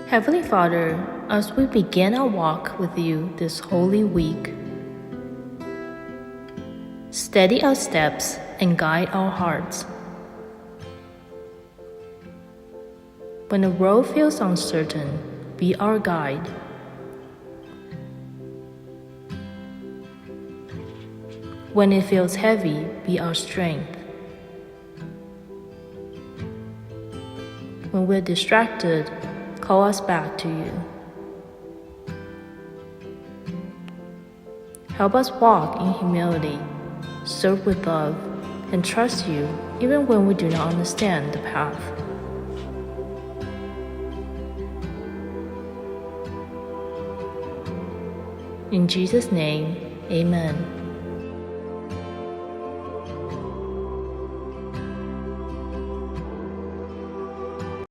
Heavenly Father, as we begin our walk with you this holy week, steady our steps and guide our hearts. When the road feels uncertain, be our guide. When it feels heavy, be our strength. When we're distracted, call us back to you. Help us walk in humility, serve with love, and trust you even when we do not understand the path. In Jesus' name, amen.